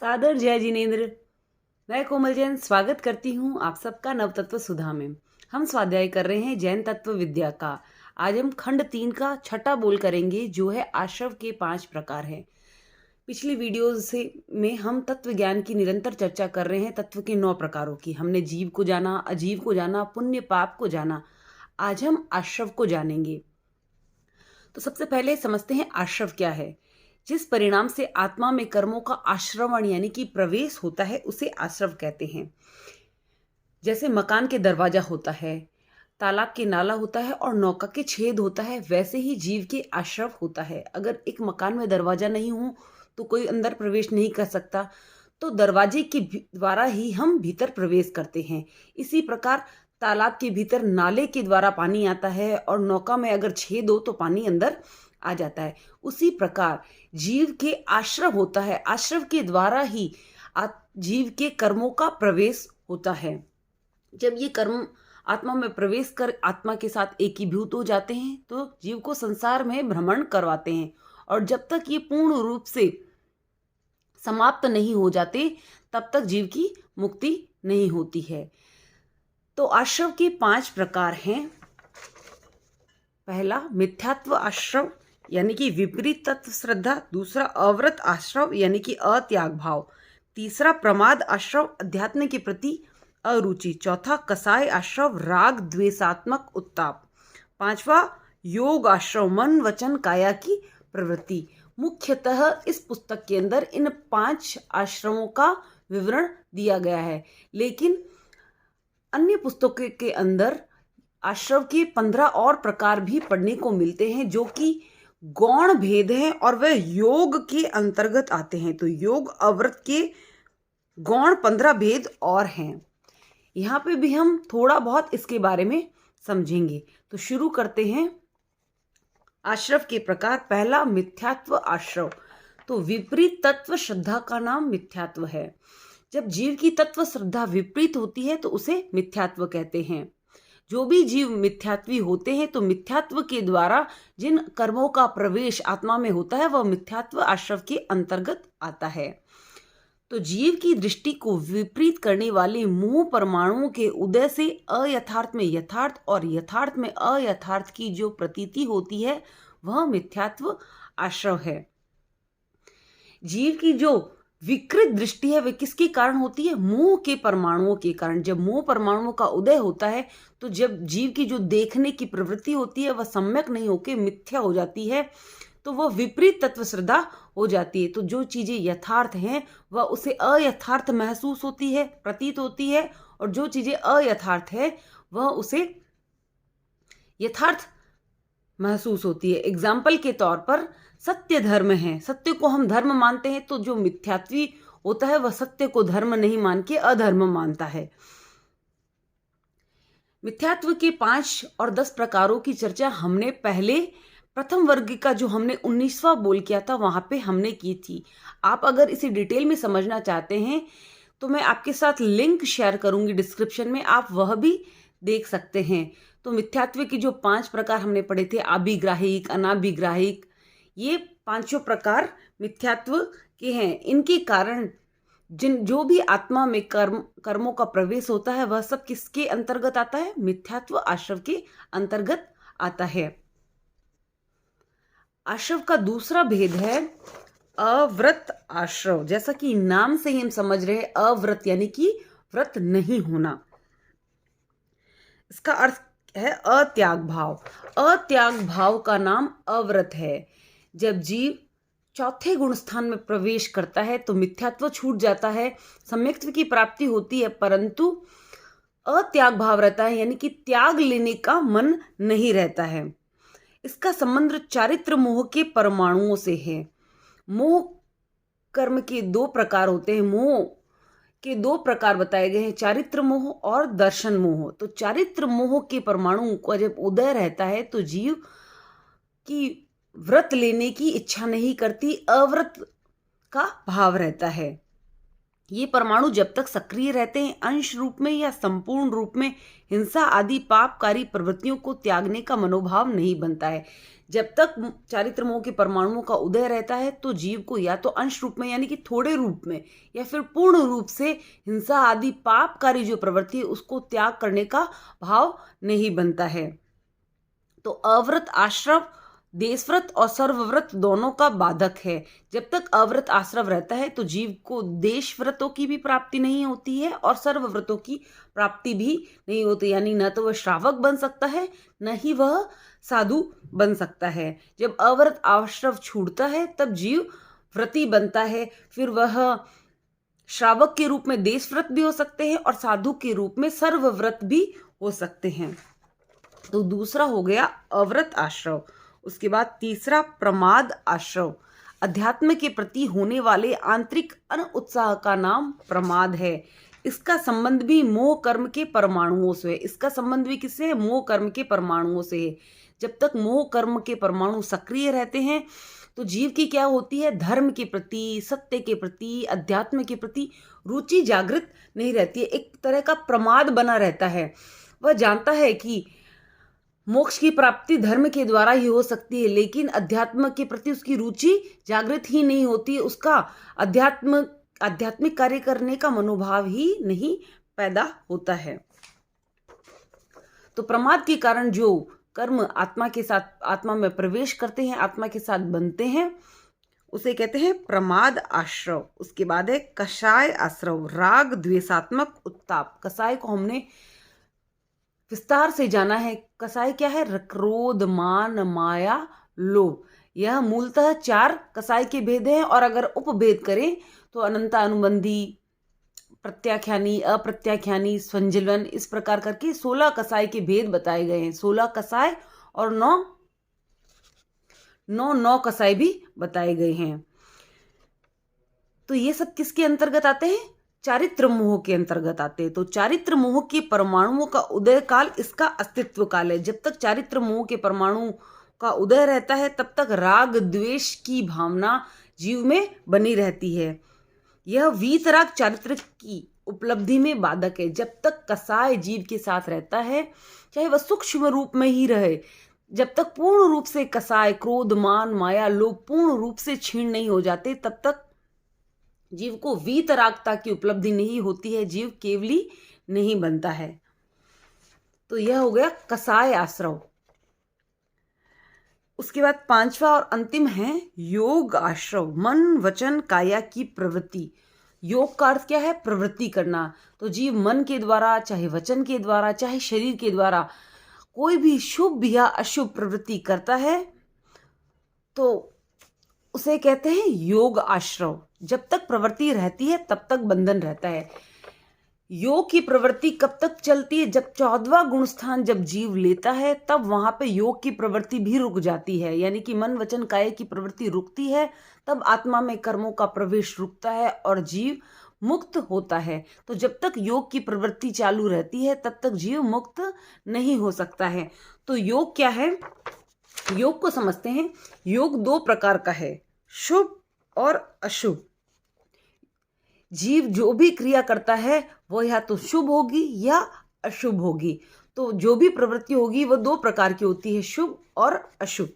सादर जय जिनेन्द्र। मैं कोमल जैन स्वागत करती हूँ आप सबका नवतत्व सुधा में। हम स्वाध्याय कर रहे हैं जैन तत्व विद्या का। आज हम खंड 3 का छठा बोल करेंगे, जो है आश्रव के 5 प्रकार हैं। पिछली वीडियोज से में हम तत्व ज्ञान की निरंतर चर्चा कर रहे हैं। तत्व के 9 प्रकारों की हमने जीव को जाना, अजीव को जाना, पुण्य पाप को जाना। आज हम आश्रव को जानेंगे। तो सबसे पहले समझते हैं आश्रव क्या है। जिस परिणाम से आत्मा में कर्मों का आश्रवण यानी कि प्रवेश होता है उसे आश्रव कहते हैं। जैसे मकान के दरवाजा होता है, तालाब के नाला होता है और नौका के छेद होता है, वैसे ही जीव के आश्रव होता है। अगर एक मकान में दरवाजा नहीं हो तो कोई अंदर प्रवेश नहीं कर सकता, तो दरवाजे के द्वारा ही हम भीतर प्रवेश करते हैं। इसी प्रकार तालाब के भीतर नाले के द्वारा पानी आता है और नौका में अगर छेद हो तो पानी अंदर आ जाता है। उसी प्रकार जीव के आश्रव होता है। आश्रव के द्वारा ही जीव के कर्मों का प्रवेश होता है। जब ये कर्म आत्मा में प्रवेश कर आत्मा के साथ एकीभूत हो जाते हैं तो जीव को संसार में भ्रमण करवाते हैं, और जब तक ये पूर्ण रूप से समाप्त नहीं हो जाते तब तक जीव की मुक्ति नहीं होती है। तो आश्रव के 5 प्रकार हैं। पहला मिथ्यात्व आश्रव यानी कि विपरीत तत्व श्रद्धा। दूसरा अव्रत आश्रव यानी कि अत्याग भाव। तीसरा प्रमाद आश्रव, अध्यात्म के प्रति अरुचि। चौथा कसाय आश्रव, राग द्वेषात्मक उत्ताप। पांचवा योग आश्रव, मन वचन काया की प्रवृत्ति। मुख्यतः इस पुस्तक के अंदर इन 5 आश्रमों का विवरण दिया गया है, लेकिन अन्य पुस्तकों के अंदर आश्रव के 15 और प्रकार भी पढ़ने को मिलते हैं, जो कि गौण भेद हैं और वह योग के अंतर्गत आते हैं। तो योग अव्रत के गौण 15 भेद और हैं। यहाँ पे भी हम थोड़ा बहुत इसके बारे में समझेंगे। तो शुरू करते हैं आश्रव के प्रकार। पहला मिथ्यात्व आश्रव। तो विपरीत तत्व श्रद्धा का नाम मिथ्यात्व है। जब जीव की तत्व श्रद्धा विपरीत होती है तो उसे मिथ्यात्व कहते हैं। जो भी जीव मिथ्यात्वी होते हैं तो मिथ्यात्व के द्वारा जिन कर्मों का प्रवेश आत्मा में होता है वह मिथ्यात्व आश्रव के अंतर्गत आता है। तो जीव की दृष्टि को विपरीत करने वाले मोह परमाणुओं के उदय से अयथार्थ में यथार्थ और यथार्थ में अयथार्थ की जो प्रतीति होती है वह मिथ्यात्व आश्रव है। जीव की जो विकृत दृष्टि है वह किसके कारण होती है? मोह के परमाणुओं के कारण। जब मोह परमाणुओं का उदय होता है तो जब जीव की जो देखने की प्रवृत्ति होती है वह सम्यक नहीं होकर मिथ्या हो जाती है, तो वह विपरीत तत्व श्रद्धा हो जाती है। तो जो चीजें यथार्थ हैं वह उसे अयथार्थ महसूस होती है, प्रतीत होती है, और जो चीजें अयथार्थ है वह उसे यथार्थ महसूस होती है। एग्जाम्पल के तौर पर सत्य धर्म है। सत्य को हम धर्म मानते हैं, तो जो मिथ्यात्वी होता है वह सत्य को धर्म नहीं मान के अधर्म मानता है। मिथ्यात्व के 5 और 10 प्रकारों की चर्चा हमने पहले प्रथम वर्ग का जो हमने 19वां बोल किया था वहां पे हमने की थी। आप अगर इसे डिटेल में समझना चाहते हैं तो मैं आपके साथ लिंक शेयर करूंगी डिस्क्रिप्शन में, आप वह भी देख सकते हैं। तो मिथ्यात्व के जो 5 प्रकार हमने पढ़े थे, आभिग्राहिक, अनाभिग्राहिक, ये 5 प्रकार मिथ्यात्व के हैं। इनके कारण जो भी आत्मा में कर्मों का प्रवेश होता है वह सब किसके अंतर्गत आता है? मिथ्यात्व आश्रव के अंतर्गत आता है। आश्रव का दूसरा भेद है अव्रत आश्रव। जैसा कि नाम से ही हम समझ रहे हैं, अव्रत यानी कि व्रत नहीं होना। इसका अर्थ है अत्याग भाव। अत्याग भाव का नाम अव्रत है। जब जीव चौथे गुण स्थान में प्रवेश करता है तो मिथ्यात्व छूट जाता है, सम्यक्त्व की प्राप्ति होती है, परंतु अत्याग भाव रहता है, यानी कि त्याग लेने का मन नहीं रहता है। इसका संबंध चारित्र मोह के परमाणुओं से है। मोह कर्म के 2 प्रकार होते हैं। मोह के 2 प्रकार बताए गए हैं, चारित्र मोह और दर्शन मोह। तो चारित्र मोह के परमाणु का जब उदय रहता है तो जीव की व्रत लेने की इच्छा नहीं करती, अव्रत का भाव रहता है। ये परमाणु जब तक सक्रिय रहते हैं, अंश रूप में या संपूर्ण रूप में हिंसा आदि पापकारी प्रवृत्तियों को त्यागने का मनोभाव नहीं बनता है। जब तक चारित्र मोह के परमाणुओं का उदय रहता है तो जीव को या तो अंश रूप में यानी कि थोड़े रूप में या फिर पूर्ण रूप से हिंसा आदि पापकारी जो प्रवृत्ति है उसको त्याग करने का भाव नहीं बनता है। तो अव्रत आश्रव देशव्रत और सर्वव्रत दोनों का बाधक है। जब तक अव्रत आश्रव रहता है तो जीव को देशव्रतों की भी प्राप्ति नहीं होती है और सर्वव्रतों की प्राप्ति भी नहीं होती, यानी न तो वह श्रावक बन सकता है न ही वह साधु बन सकता है। जब अव्रत आश्रव छूटता है तब जीव व्रती बनता है, फिर वह श्रावक के रूप में देशव्रत भी हो सकते हैं और साधु के रूप में सर्वव्रत भी हो सकते हैं। तो दूसरा हो गया अव्रत आश्रव। उसके बाद तीसरा प्रमाद आश्रव। अध्यात्म के प्रति होने वाले आंतरिक अनुत्साह का नाम प्रमाद है। इसका संबंध भी मोह कर्म के परमाणुओं से है। इसका संबंध भी किससे है? मोह कर्म के परमाणुओं से है। जब तक मोह कर्म के परमाणु सक्रिय रहते हैं तो जीव की क्या होती है? धर्म के प्रति, सत्य के प्रति, अध्यात्म के प्रति रुचि जागृत नहीं रहती है। एक तरह का प्रमाद बना रहता है। वह जानता है कि मोक्ष की प्राप्ति धर्म के द्वारा ही हो सकती है, लेकिन अध्यात्म के प्रति उसकी रुचि जागृत ही नहीं होती। उसका आध्यात्मिक कार्य करने का मनोभाव ही नहीं पैदा होता है। तो प्रमाद के कारण जो कर्म आत्मा में प्रवेश करते हैं, आत्मा के साथ बनते हैं, उसे कहते हैं प्रमाद आश्रव। उसके बाद है कषाय आश्रव। राग द्वेषात्मक उत्ताप। कषाय को हमने विस्तार से जाना है। कसाय क्या है? क्रोध, मान, माया, लोभ। यह मूलतः 4 कसाय के भेद हैं और अगर उपभेद करें तो अनंता अनुबंधी, प्रत्याख्यानी, अप्रत्याख्यानी, संजलन, इस प्रकार करके 16 कसाय के भेद बताए गए हैं। 16 कसाय और 9 कसाय भी बताए गए हैं। तो ये सब किसके अंतर्गत आते हैं? चारित्र मोह के अंतर्गत आते हैं। तो चारित्र मोह के परमाणुओं का उदय काल इसका अस्तित्व काल है। जब तक चारित्र मोह के परमाणु का उदय रहता है तब तक राग द्वेष की भावना जीव में बनी रहती है। यह वीतराग चारित्र की उपलब्धि में बाधक है। जब तक कसाय जीव के साथ रहता है, चाहे वह सूक्ष्म रूप में ही रहे, जब तक पूर्ण रूप से कसाय, क्रोध, मान, माया, लोभ पूर्ण रूप से क्षीण नहीं हो जाते, तब तक जीव को वीतरागता की उपलब्धि नहीं होती है, जीव केवली नहीं बनता है। तो यह हो गया कसाय आश्रव। उसके बाद 5वां और अंतिम है योग आश्रव। मन, वचन, काया की प्रवृत्ति। योग का अर्थ क्या है? प्रवृत्ति करना। तो जीव मन के द्वारा, चाहे वचन के द्वारा, चाहे शरीर के द्वारा कोई भी शुभ या अशुभ प्रवृत्ति करता है तो उसे कहते हैं योग आश्रव। जब तक प्रवृत्ति रहती है तब तक बंधन रहता है। योग की प्रवृत्ति कब तक चलती है? जब 14वां गुण स्थान जब जीव लेता है तब वहां पे योग की प्रवृत्ति भी रुक जाती है, यानी कि मन, वचन, काया की प्रवृत्ति रुकती है, तब आत्मा में कर्मों का प्रवेश रुकता है और जीव मुक्त होता है। तो जब तक योग की प्रवृत्ति चालू रहती है तब तक जीव मुक्त नहीं हो सकता है। तो योग क्या है? योग को समझते हैं। योग 2 प्रकार का है, शुभ और अशुभ। जीव जो भी क्रिया करता है वो या तो शुभ होगी या अशुभ होगी। तो जो भी प्रवृत्ति होगी वो 2 प्रकार की होती है, शुभ और अशुभ।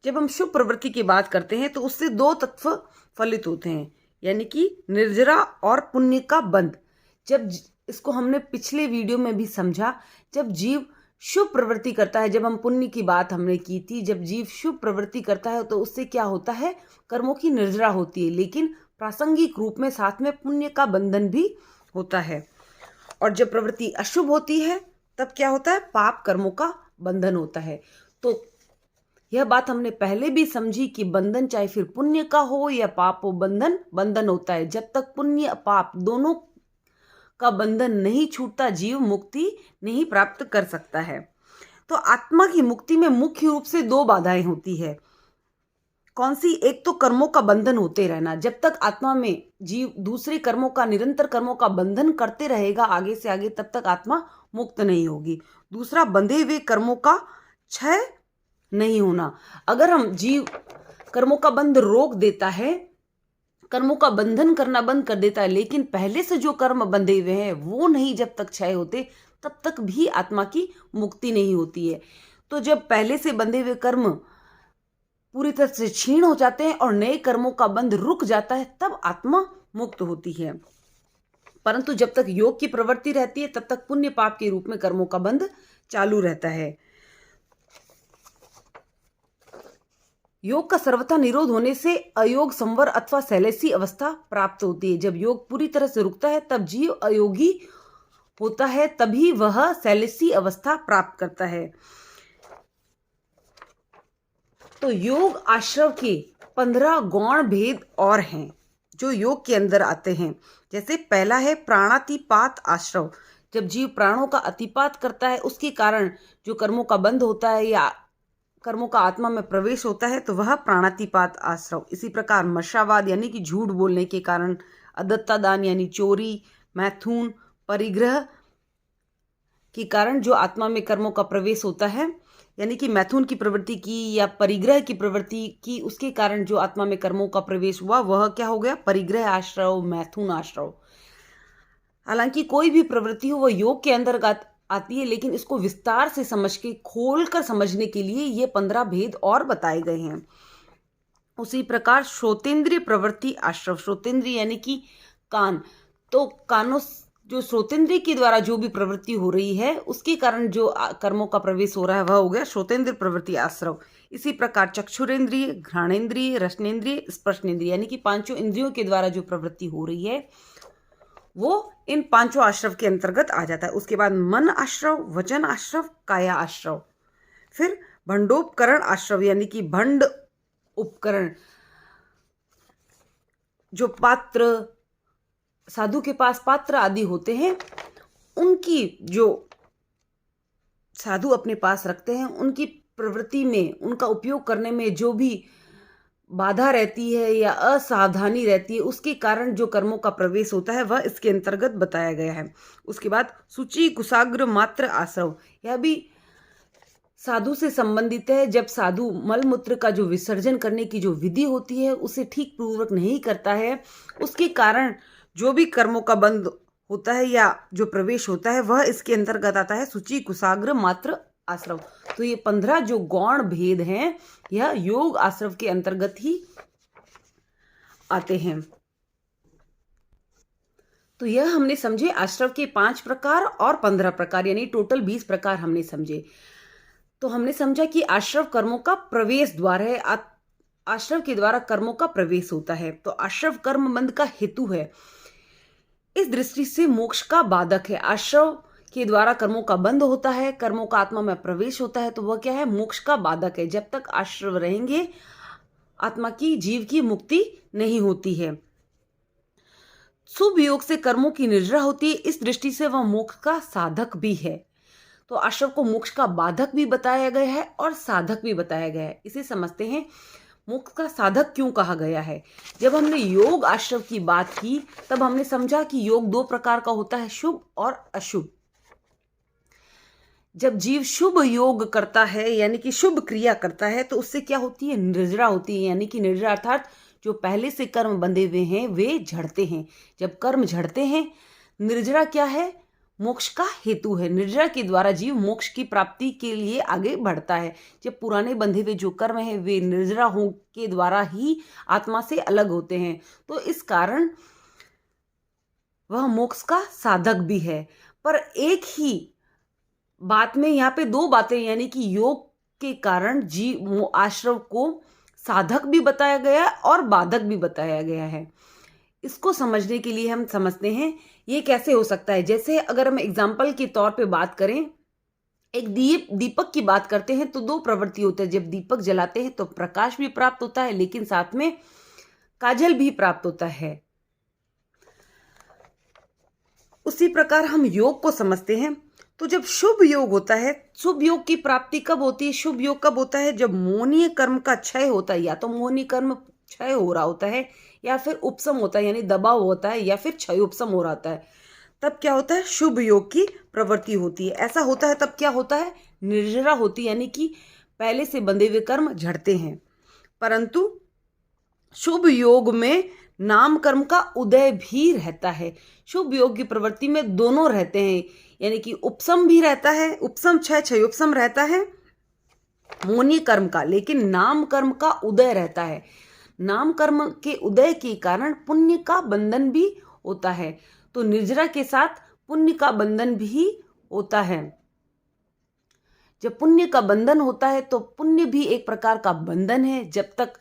जब हम शुभ प्रवृत्ति की बात करते हैं तो उससे 2 तत्व फलित होते हैं, यानी कि निर्जरा और पुण्य का बंध। जब इसको हमने पिछले वीडियो में भी समझा, जब जीव शुभ प्रवृत्ति करता है, जब हम पुण्य की बात हमने की थी, जब जीव शुभ प्रवृत्ति करता है तो उससे क्या होता है? कर्मों की निर्जरा होती है, लेकिन प्रासंगिक रूप में साथ में पुण्य का बंधन भी होता है। और जब प्रवृत्ति अशुभ होती है तब क्या होता है? पाप कर्मों का बंधन होता है। तो यह बात हमने पहले भी समझी कि बंधन चाहे फिर पुण्य का हो या पाप हो, बंधन होता है। जब तक पुण्य पाप दोनों का बंधन नहीं छूटता, जीव मुक्ति नहीं प्राप्त कर सकता है। तो आत्मा की मुक्ति में मुख्य रूप से 2 बाधाएं होती है। कौन सी? एक तो कर्मों का बंधन होते रहना। जब तक आत्मा में जीव दूसरे कर्मों का, निरंतर कर्मों का बंधन करते रहेगा आगे से आगे, तब तक आत्मा मुक्त नहीं होगी। दूसरा, बंधे हुए कर्मों का क्षय नहीं होना। अगर हम जीव कर्मों का बंध रोक देता है कर्मों का बंधन करना बंद कर देता है, लेकिन पहले से जो कर्म बंधे हुए हैं वो नहीं जब तक क्षय होते तब तक भी आत्मा की मुक्ति नहीं होती है। तो जब पहले से बंधे हुए कर्म पूरी तरह से क्षीण हो जाते हैं और नए कर्मों का बंध रुक जाता है तब आत्मा मुक्त होती है। परंतु जब तक योग की प्रवृत्ति रहती है तब तक पुण्य पाप के रूप में कर्मों का बंध चालू रहता है। योग का सर्वथा निरोध होने से अयोग संवर अथवा शैलेशी अवस्था प्राप्त होती है। जब योग पूरी तरह से रुकता है तब जीव अयोगी होता है, तभी वह शैलेशी अवस्था प्राप्त करता है। तो योग आश्रव के 15 गौण भेद और हैं जो योग के अंदर आते हैं। जैसे पहला है प्राणातिपात आश्रव। जब जीव प्राणों का अतिपात करता है उसके कारण जो कर्मों का बंध होता है या कर्मों का आत्मा में प्रवेश होता है तो वह प्राणातिपात आश्रव। इसी प्रकार मशावाद यानी कि झूठ बोलने के कारण, अदत्ता दान यानी चोरी, मैथुन, परिग्रह के कारण जो आत्मा में कर्मों का प्रवेश होता है, यानी कि मैथुन की प्रवृत्ति की या परिग्रह की प्रवृत्ति की, उसके कारण जो आत्मा में कर्मों का प्रवेश हुआ वह क्या हो गया? परिग्रह आश्रव, मैथुन आश्रव। हालांकि कोई भी प्रवृत्ति हो वह योग के अंतर्गत आती है, लेकिन इसको विस्तार से समझ के खोल कर समझने के लिए ये 15 भेद और बताए गए हैं। उसी प्रकार श्रोतेंद्रिय प्रवृत्ति आश्रव। श्रोतेंद्रिय यानी कि कान, तो कानों जो श्रोतेंद्रिय के द्वारा जो भी प्रवृत्ति हो रही है उसके कारण जो कर्मों का प्रवेश हो रहा है वह हो गया श्रोतेंद्रिय प्रवृत्ति आश्रव। इसी प्रकार चक्षुरेंद्रिय, घ्राणेन्द्रिय, रसनेन्द्रिय, स्पर्शनेन्द्रिय यानी कि 5 इंद्रियों के द्वारा जो प्रवृत्ति हो रही है वो इन 5 आश्रव के अंतर्गत आ जाता है। उसके बाद मन आश्रव, वचन आश्रव, काया आश्रव। फिर भंडोपकरण आश्रव यानी कि भंड उपकरण, जो पात्र साधु के पास पात्र आदि होते हैं उनकी जो साधु अपने पास रखते हैं उनकी प्रवृत्ति में, उनका उपयोग करने में जो भी बाधा रहती है या असावधानी रहती है उसके कारण जो कर्मों का प्रवेश होता है वह इसके अंतर्गत बताया गया है। उसके बाद सूची कुशाग्र मात्र आश्रव, यह भी साधु से संबंधित है। जब साधु मलमूत्र का जो विसर्जन करने की जो विधि होती है उसे ठीक पूर्वक नहीं करता है उसके कारण जो भी कर्मों का बंध होता है या जो प्रवेश होता है वह इसके अंतर्गत आता है सूची कुशाग्र मात्र आश्रव। तो ये 15 जो गौण भेद हैं यह योग आश्रव के अंतर्गत ही आते हैं। तो यह हमने समझे आश्रव के 5 प्रकार और 15 प्रकार, यानी टोटल 20 प्रकार हमने समझे। तो हमने समझा कि आश्रव कर्मों का प्रवेश द्वार है, आश्रव के द्वारा कर्मों का प्रवेश होता है। तो आश्रव कर्म बंध का हेतु है, इस दृष्टि से मोक्ष का बाधक है। आश्रव के द्वारा कर्मों का बंध होता है, कर्मों का आत्मा में प्रवेश होता है, तो वह क्या है? मोक्ष का बाधक है। जब तक आश्रव रहेंगे आत्मा की, जीव की मुक्ति नहीं होती है। शुभ योग से कर्मों की निर्जरा होती है, इस दृष्टि से वह मोक्ष का साधक भी है। तो आश्रव को मोक्ष का बाधक भी बताया गया है और साधक भी बताया गया है। इसे समझते हैं मोक्ष का साधक क्यों कहा गया है। जब हमने योग आश्रव की बात की तब हमने समझा कि योग 2 प्रकार का होता है, शुभ और अशुभ। जब जीव शुभ योग करता है यानी कि शुभ क्रिया करता है तो उससे क्या होती है? निर्जरा होती है। यानी कि निर्जरा अर्थात जो पहले से कर्म बंधे हुए हैं वे झड़ते हैं। जब कर्म झड़ते हैं, निर्जरा क्या है? मोक्ष का हेतु है। निर्जरा के द्वारा जीव मोक्ष की प्राप्ति के लिए आगे बढ़ता है। जब पुराने बंधे हुए जो कर्म है वे निर्जरा हो के द्वारा ही आत्मा से अलग होते हैं, तो इस कारण वह मोक्ष का साधक भी है। पर एक ही बात में यहाँ पे 2 बातें, यानी कि योग के कारण जीव आश्रव को साधक भी बताया गया है और बाधक भी बताया गया है। इसको समझने के लिए हम समझते हैं ये कैसे हो सकता है। जैसे अगर हम एग्जाम्पल के तौर पे बात करें, एक दीपक की बात करते हैं तो 2 प्रवृत्ति होते हैं। जब दीपक जलाते हैं तो प्रकाश भी प्राप्त होता है, लेकिन साथ में काजल भी प्राप्त होता है। उसी प्रकार हम योग को समझते हैं। तो जब शुभ योग होता है, शुभ योग की प्राप्ति कब होती है? शुभ योग कब होता है? जब मोहनीय कर्म का क्षय होता है, या तो मोहनीय कर्म क्षय हो रहा होता है या फिर उपशम होता है, यानी दबाव होता है या फिर क्षय उपशम हो रहा होता है, तब क्या होता है? शुभ योग की प्रवृत्ति होती है। ऐसा होता है तब क्या होता है? निर्जरा होती है, यानी कि पहले से बंधे हुए कर्म झड़ते हैं। परंतु शुभ योग में नाम कर्म का उदय भी रहता है। शुभ योग की प्रवृत्ति में दोनों रहते हैं, यानी कि उपसम भी रहता है, उपसम छह उपसम रहता है मोनी कर्म का, लेकिन नाम कर्म का उदय रहता है। नाम कर्म के उदय के कारण पुण्य का बंधन भी होता है। तो निर्जरा के साथ पुण्य का बंधन भी होता है। जब पुण्य का बंधन होता है तो पुण्य भी एक प्रकार का बंधन है। जब तक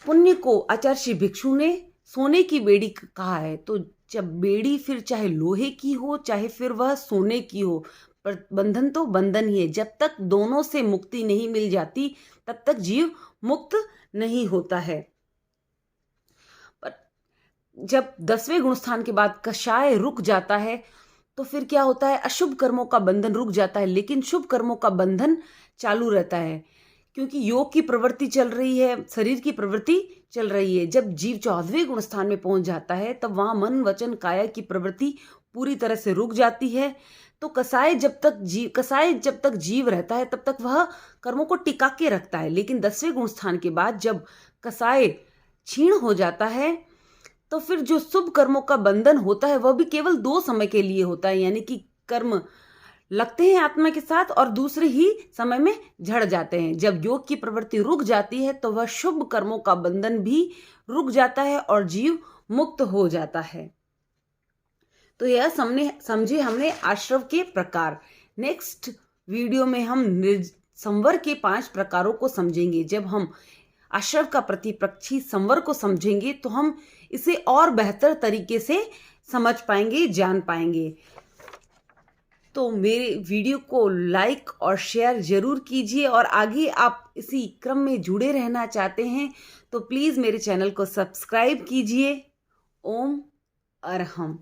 पुण्य को आचार्य श्री भिक्षु ने सोने की बेड़ी कहा है, तो जब बेड़ी फिर चाहे लोहे की हो चाहे फिर वह सोने की हो, पर बंधन तो बंधन ही है। जब तक दोनों से मुक्ति नहीं मिल जाती तब तक जीव मुक्त नहीं होता है। पर जब 10वें गुणस्थान के बाद कषाय रुक जाता है तो फिर क्या होता है, अशुभ कर्मों का बंधन रुक जाता है, लेकिन शुभ कर्मों का बंधन चालू रहता है, क्योंकि योग की प्रवृत्ति चल रही है, शरीर की प्रवृत्ति चल रही है। जब जीव 14वें गुण स्थान में पहुंच जाता है तब वहां मन वचन काया की प्रवृत्ति पूरी तरह से रुक जाती है। तो कसाय जब तक जीव रहता है तब तक वह कर्मों को टिका के रखता है, लेकिन 10वें गुण स्थान के बाद जब कसाय क्षीण हो जाता है तो फिर जो शुभ कर्मों का बंधन होता है वह भी केवल 2 समय के लिए होता है, यानी कि कर्म लगते हैं आत्मा के साथ और दूसरे ही समय में झड़ जाते हैं। जब योग की प्रवृत्ति रुक जाती है तो वह शुभ कर्मों का बंधन भी रुक जाता है और जीव मुक्त हो जाता है। तो यह समझे हमने आश्रव के प्रकार। नेक्स्ट वीडियो में हम संवर के 5 प्रकारों को समझेंगे। जब हम आश्रव का प्रतिपक्षी संवर को समझेंगे तो हम इसे और बेहतर तरीके से समझ पाएंगे, जान पाएंगे। तो मेरे वीडियो को लाइक और शेयर जरूर कीजिए, और आगे आप इसी क्रम में जुड़े रहना चाहते हैं तो प्लीज़ मेरे चैनल को सब्सक्राइब कीजिए। ओम अरहम।